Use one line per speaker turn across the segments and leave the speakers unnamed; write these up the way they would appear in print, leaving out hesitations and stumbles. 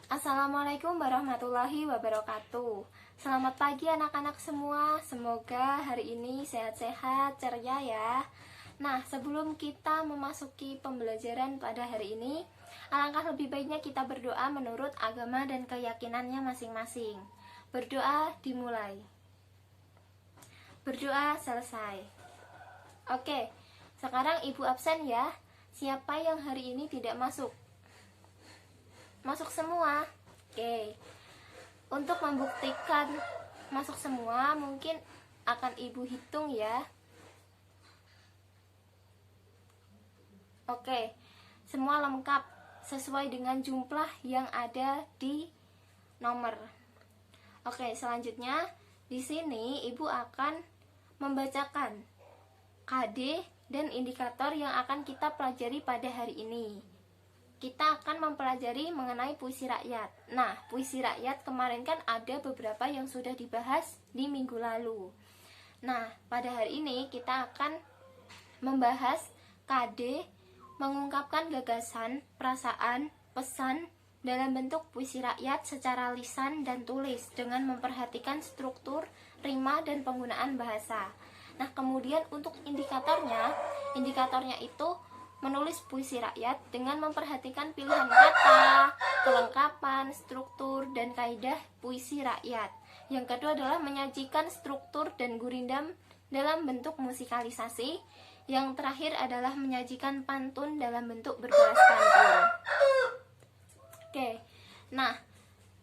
Assalamualaikum warahmatullahi wabarakatuh. Selamat pagi anak-anak semua. Semoga hari ini sehat-sehat, ceria ya. Nah, sebelum kita memasuki pembelajaran pada hari ini, alangkah lebih baiknya kita berdoa menurut agama dan keyakinannya masing-masing. Berdoa dimulai. Berdoa selesai. Oke, sekarang ibu absen ya. Siapa yang hari ini tidak masuk? Masuk semua. Oke. Untuk membuktikan masuk semua, mungkin akan ibu hitung ya. Oke. Semua lengkap sesuai dengan jumlah yang ada di nomor. Oke, selanjutnya di sini ibu akan membacakan KD dan indikator yang akan kita pelajari pada hari ini. Kita akan mempelajari mengenai puisi rakyat. Nah, puisi rakyat kemarin kan ada beberapa yang sudah dibahas di minggu lalu. Nah, pada hari ini kita akan membahas KD, mengungkapkan gagasan, perasaan, pesan dalam bentuk puisi rakyat secara lisan dan tulis dengan memperhatikan struktur, rima, dan penggunaan bahasa. Nah, kemudian untuk indikatornya itu menulis puisi rakyat dengan memperhatikan pilihan kata, kelengkapan, struktur, dan kaidah puisi rakyat. Yang kedua adalah menyajikan struktur dan gurindam dalam bentuk musikalisasi. Yang terakhir adalah menyajikan pantun dalam bentuk berbalas pantun. Oke, nah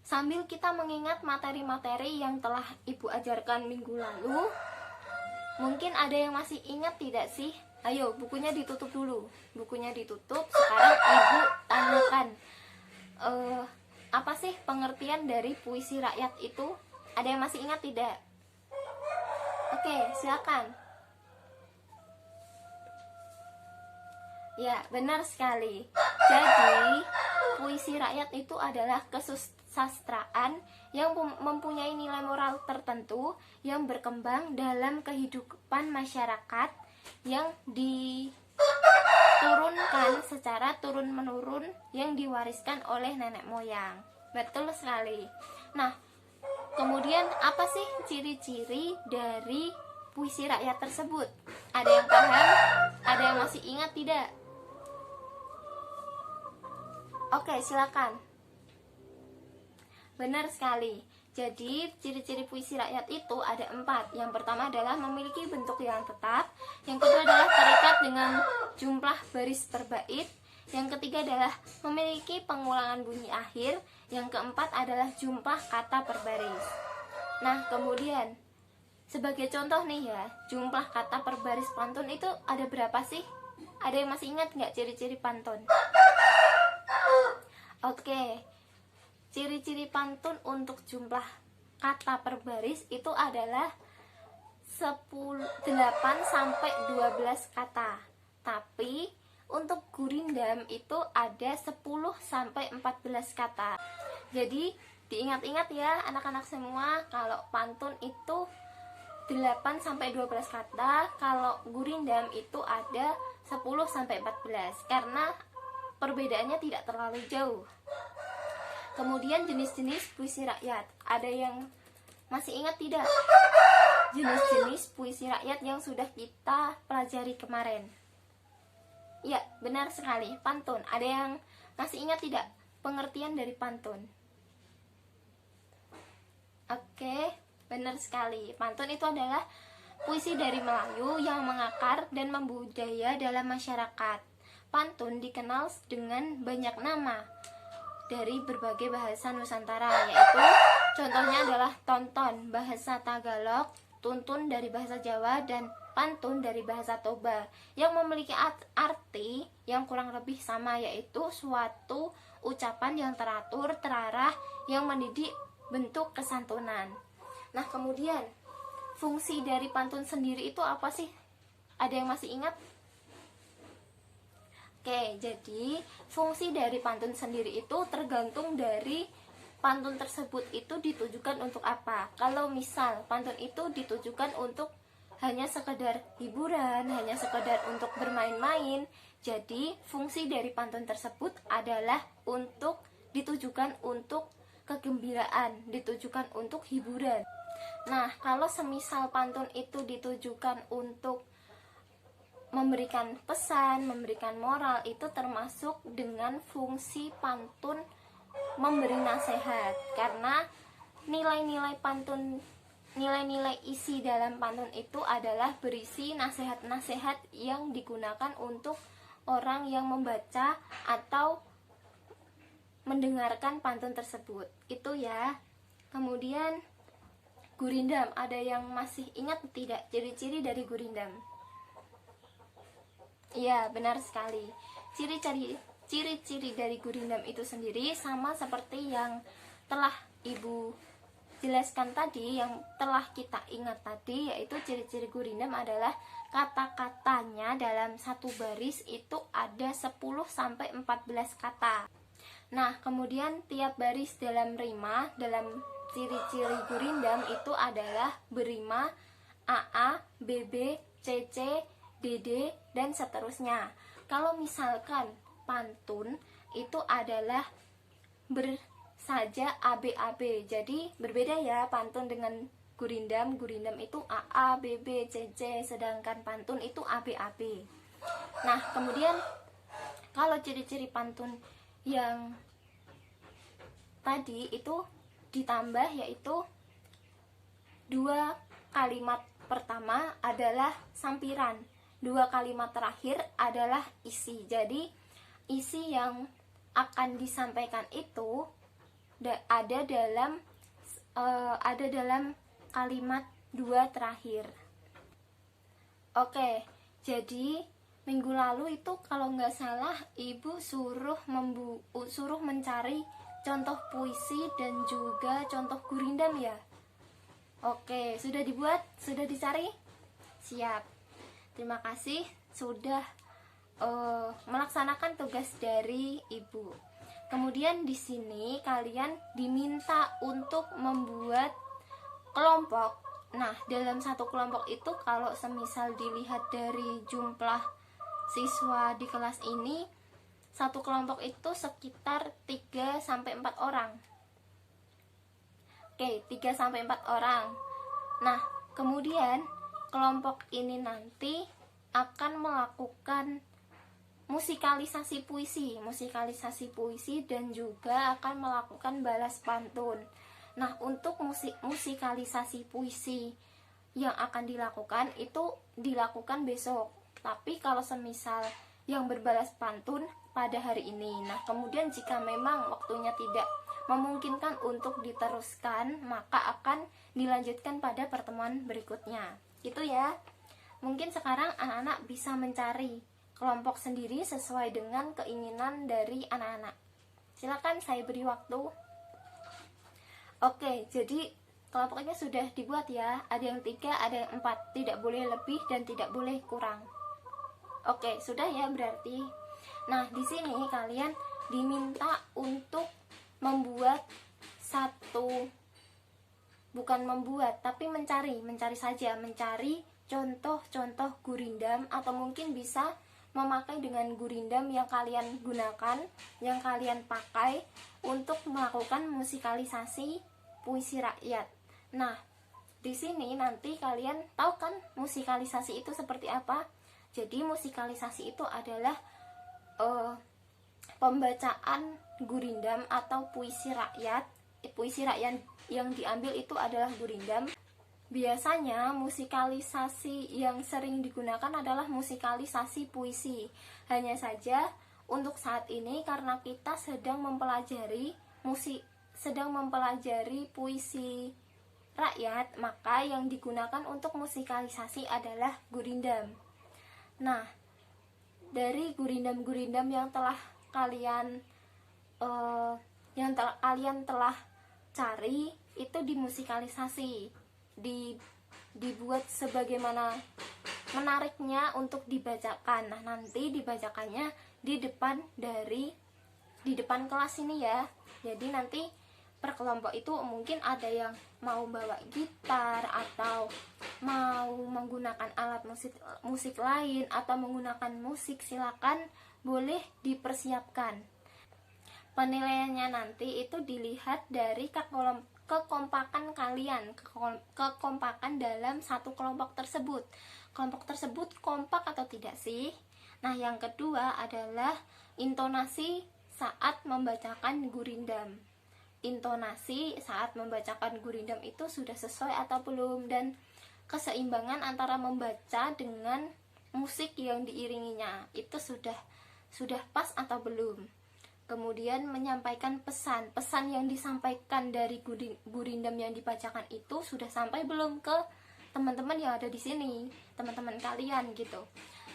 sambil kita mengingat materi-materi yang telah ibu ajarkan minggu lalu, mungkin ada yang masih ingat tidak sih? Ayo, bukunya ditutup dulu. Bukunya ditutup. Sekarang ibu tanyakan, apa sih pengertian dari puisi rakyat itu? Ada yang masih ingat tidak? Oke, silakan. Ya, benar sekali. Jadi, puisi rakyat itu adalah kesusastraan yang mempunyai nilai moral tertentu yang berkembang dalam kehidupan masyarakat, yang diturunkan secara turun-menurun, yang diwariskan oleh nenek moyang. Betul sekali. Nah, kemudian apa sih ciri-ciri dari puisi rakyat tersebut? Ada yang paham? Ada yang masih ingat tidak? Oke, silakan. Benar sekali. Jadi, ciri-ciri puisi rakyat itu ada 4. Yang pertama adalah memiliki bentuk yang tetap. Yang kedua adalah terikat dengan jumlah baris per bait. Yang ketiga adalah memiliki pengulangan bunyi akhir. Yang keempat adalah jumlah kata per baris. Nah, kemudian sebagai contoh nih ya, jumlah kata per baris pantun itu ada berapa sih? Ada yang masih ingat nggak ciri-ciri pantun? Oke. Ciri-ciri pantun untuk jumlah kata per baris itu adalah 8 sampai 12 kata. Tapi untuk gurindam itu ada 10 sampai 14 kata. Jadi diingat-ingat ya anak-anak semua, kalau pantun itu 8 sampai 12 kata, kalau gurindam itu ada 10 sampai 14 karena perbedaannya tidak terlalu jauh. Kemudian jenis-jenis puisi rakyat. Ada yang masih ingat tidak? Jenis-jenis puisi rakyat yang sudah kita pelajari kemarin. Ya, benar sekali, pantun. Ada yang masih ingat tidak pengertian dari pantun? Oke, benar sekali. Pantun itu adalah puisi dari Melayu yang mengakar dan membudaya dalam masyarakat. Pantun dikenal dengan banyak nama dari berbagai bahasa Nusantara, yaitu contohnya adalah tonton bahasa Tagalog, tuntun dari bahasa Jawa, dan pantun dari bahasa Toba, yang memiliki arti yang kurang lebih sama, yaitu suatu ucapan yang teratur, terarah, yang mendidik bentuk kesantunan. Nah, kemudian fungsi dari pantun sendiri itu apa sih? Ada yang masih ingat? Oke, jadi fungsi dari pantun sendiri itu tergantung dari pantun tersebut itu ditujukan untuk apa. Kalau misal pantun itu ditujukan untuk hanya sekedar hiburan, hanya sekedar untuk bermain-main, jadi fungsi dari pantun tersebut adalah untuk ditujukan untuk kegembiraan, ditujukan untuk hiburan. Nah, kalau semisal pantun itu ditujukan untuk memberikan pesan, memberikan moral, itu termasuk dengan fungsi pantun memberi nasihat. Karena nilai-nilai pantun, nilai-nilai isi dalam pantun itu adalah berisi nasihat-nasihat yang digunakan untuk orang yang membaca atau mendengarkan pantun tersebut. Itu ya. Kemudian gurindam, ada yang masih ingat tidak ciri-ciri dari gurindam? Iya, benar sekali. Ciri-ciri dari gurindam itu sendiri sama seperti yang telah Ibu jelaskan tadi, yang telah kita ingat tadi, yaitu ciri-ciri gurindam adalah kata-katanya dalam satu baris itu ada 10-14 kata. Nah, kemudian tiap baris dalam rima, dalam ciri-ciri gurindam itu adalah berima AA, BB, CC, DD, dan seterusnya. Kalau misalkan pantun itu adalah bersaja AB-AB, jadi berbeda ya pantun dengan gurindam. Gurindam itu AA, BB, CC, sedangkan pantun itu AB-AB. Nah, kemudian kalau ciri-ciri pantun yang tadi itu ditambah, yaitu 2 kalimat pertama adalah sampiran, 2 kalimat terakhir adalah isi. Jadi isi yang akan disampaikan itu ada dalam kalimat 2 terakhir. Oke, jadi minggu lalu itu kalau nggak salah Ibu suruh mencari contoh puisi dan juga contoh gurindam ya. Oke, sudah dibuat? Sudah dicari? Siap. Terima kasih sudah melaksanakan tugas dari Ibu. Kemudian di sini kalian diminta untuk membuat kelompok. Nah, dalam satu kelompok itu kalau semisal dilihat dari jumlah siswa di kelas ini, satu kelompok itu sekitar 3-4 orang. Oke, 3-4 orang. Nah, kemudian kelompok ini nanti akan melakukan musikalisasi puisi dan juga akan melakukan balas pantun. Nah, untuk musikalisasi puisi yang akan dilakukan itu dilakukan besok. Tapi kalau semisal yang berbalas pantun pada hari ini. Nah, kemudian jika memang waktunya tidak memungkinkan untuk diteruskan, maka akan dilanjutkan pada pertemuan berikutnya. Gitu ya. Mungkin sekarang anak-anak bisa mencari kelompok sendiri sesuai dengan keinginan dari anak-anak. Silakan, saya beri waktu. Oke, jadi kelompoknya sudah dibuat ya. Ada yang 3, ada yang 4. Tidak boleh lebih dan tidak boleh kurang. Oke, sudah ya berarti. Nah, di sini kalian diminta untuk membuat tapi mencari saja, mencari contoh-contoh gurindam, atau mungkin bisa memakai dengan gurindam yang kalian gunakan, yang kalian pakai untuk melakukan musikalisasi puisi rakyat. Nah, di sini nanti kalian tahu kan musikalisasi itu seperti apa? Jadi musikalisasi itu adalah pembacaan gurindam atau puisi rakyat. Puisi rakyat yang diambil itu adalah gurindam. Biasanya musikalisasi yang sering digunakan adalah musikalisasi puisi. Hanya saja untuk saat ini karena kita sedang mempelajari puisi rakyat, maka yang digunakan untuk musikalisasi adalah gurindam. Nah, dari gurindam-gurindam yang telah kalian telah cari itu dimusikalisasi, dibuat sebagaimana menariknya untuk dibacakan. Nah, nanti dibacakannya di depan kelas ini ya. Jadi nanti per kelompok itu mungkin ada yang mau bawa gitar atau mau menggunakan alat musik lain atau menggunakan musik, silakan boleh dipersiapkan. Penilaiannya nanti itu dilihat dari kekompakan kalian, kekompakan dalam satu kelompok tersebut. Kelompok tersebut kompak atau tidak sih? Nah, yang kedua adalah intonasi saat membacakan gurindam. Intonasi saat membacakan gurindam itu sudah sesuai atau belum, dan keseimbangan antara membaca dengan musik yang diiringinya itu sudah pas atau belum. Kemudian menyampaikan pesan yang disampaikan dari gurindam yang dibacakan itu sudah sampai belum ke teman-teman yang ada di sini, teman-teman kalian gitu.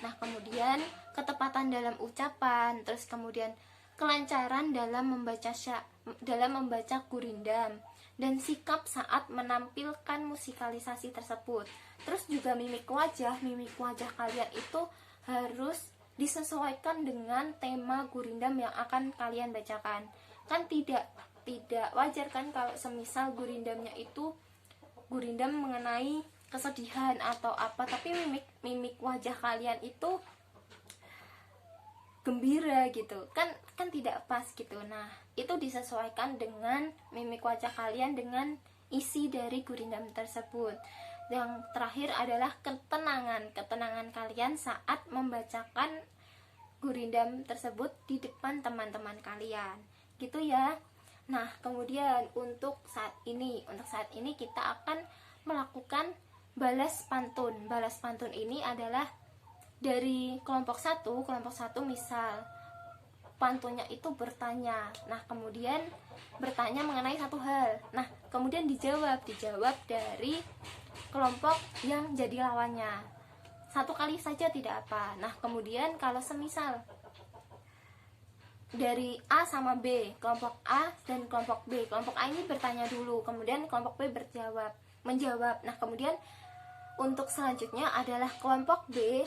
Nah, kemudian ketepatan dalam ucapan, terus kemudian kelancaran dalam membaca gurindam, dan sikap saat menampilkan musikalisasi tersebut. Terus juga mimik wajah kalian itu harus disesuaikan dengan tema gurindam yang akan kalian bacakan. Kan tidak wajar kan kalau semisal gurindamnya itu gurindam mengenai kesedihan atau apa, tapi mimik wajah kalian itu gembira gitu, kan tidak pas gitu. Nah, itu disesuaikan dengan mimik wajah kalian dengan isi dari gurindam tersebut. Yang terakhir adalah ketenangan kalian saat membacakan gurindam tersebut di depan teman-teman kalian gitu ya. Nah, kemudian untuk saat ini kita akan melakukan balas pantun. Balas pantun ini adalah dari kelompok satu misal pantunnya itu bertanya. Nah, kemudian bertanya mengenai satu hal. Nah, kemudian dijawab dari kelompok yang jadi lawannya. Satu kali saja tidak apa. Nah, kemudian kalau semisal dari A sama B, kelompok A dan kelompok B, kelompok A ini bertanya dulu, kemudian kelompok B menjawab. Nah, kemudian untuk selanjutnya adalah kelompok B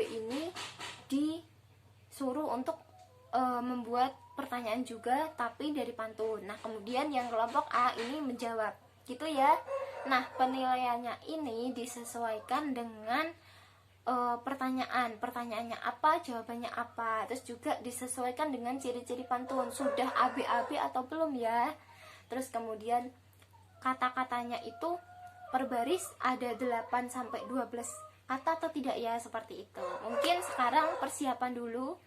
ini disuruh untuk membuat pertanyaan juga tapi dari pantun. Nah, kemudian yang kelompok A ini menjawab gitu ya. Nah, penilaiannya ini disesuaikan dengan pertanyaannya apa, jawabannya apa, terus juga disesuaikan dengan ciri-ciri pantun, sudah AB atau belum ya. Terus kemudian kata-katanya itu per baris ada 8 sampai 12 kata atau tidak ya, seperti itu. Mungkin sekarang persiapan dulu,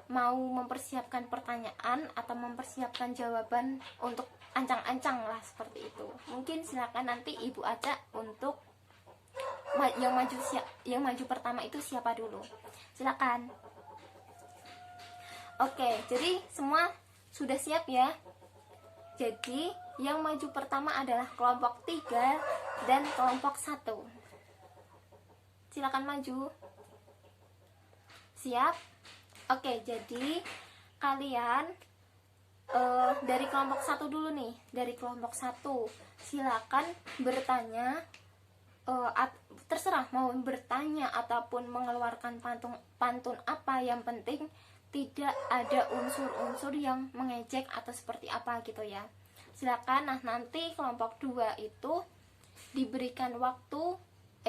mau mempersiapkan pertanyaan atau mempersiapkan jawaban untuk ancang-ancang lah, seperti itu. Mungkin silakan nanti Ibu Aca untuk yang maju pertama itu siapa dulu, silakan. Oke, jadi semua sudah siap ya. Jadi yang maju pertama adalah kelompok 3 dan kelompok 1. Silakan maju. Siap? Oke, jadi kalian dari kelompok 1 dulu nih. Dari kelompok 1 silakan bertanya, terserah mau bertanya ataupun mengeluarkan pantun apa, yang penting tidak ada unsur-unsur yang mengejek atau seperti apa gitu ya. Silakan. Nah, nanti kelompok 2 itu diberikan waktu,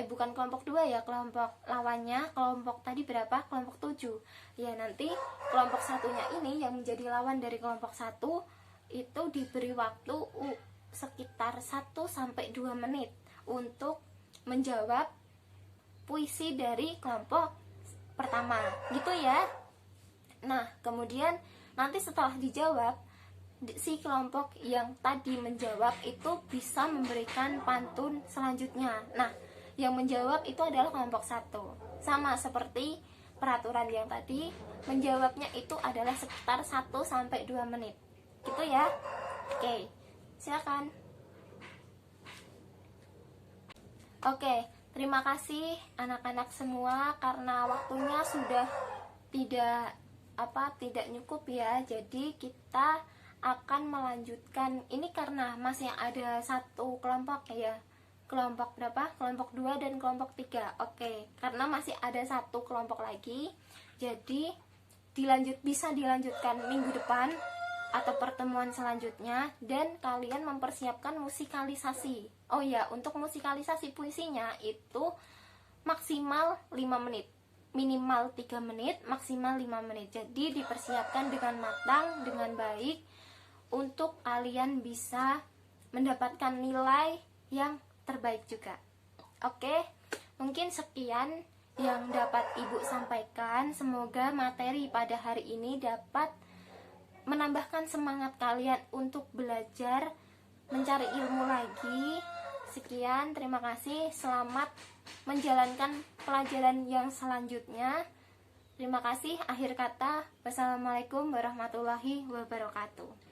bukan kelompok 2 ya, kelompok lawannya, kelompok tadi berapa? Kelompok 7. Ya, nanti kelompok satunya ini yang menjadi lawan dari kelompok 1 itu diberi waktu sekitar 1 sampai 2 menit untuk menjawab puisi dari kelompok pertama gitu ya. Nah, kemudian nanti setelah dijawab, si kelompok yang tadi menjawab itu bisa memberikan pantun selanjutnya. Nah, yang menjawab itu adalah kelompok 1. Sama seperti peraturan yang tadi, menjawabnya itu adalah sekitar 1 sampai 2 menit. Gitu ya. Oke, silakan. Oke, terima kasih anak-anak semua karena waktunya sudah tidak cukup ya. Jadi kita akan melanjutkan ini karena masih ada satu kelompok ya. Kelompok berapa? Kelompok 2 dan kelompok 3. Oke, karena masih ada satu kelompok lagi. Jadi bisa dilanjutkan minggu depan atau pertemuan selanjutnya, dan kalian mempersiapkan musikalisasi. Oh ya, untuk musikalisasi puisinya itu maksimal 5 menit. minimal 3 menit, maksimal 5 menit. Jadi dipersiapkan dengan matang, dengan baik untuk kalian bisa mendapatkan nilai yang terbaik juga. Oke, mungkin sekian yang dapat Ibu sampaikan. Semoga materi pada hari ini dapat menambahkan semangat kalian untuk belajar, mencari ilmu lagi. Sekian, terima kasih. Selamat menjalankan pelajaran yang selanjutnya. Terima kasih. Akhir kata, wassalamualaikum warahmatullahi wabarakatuh.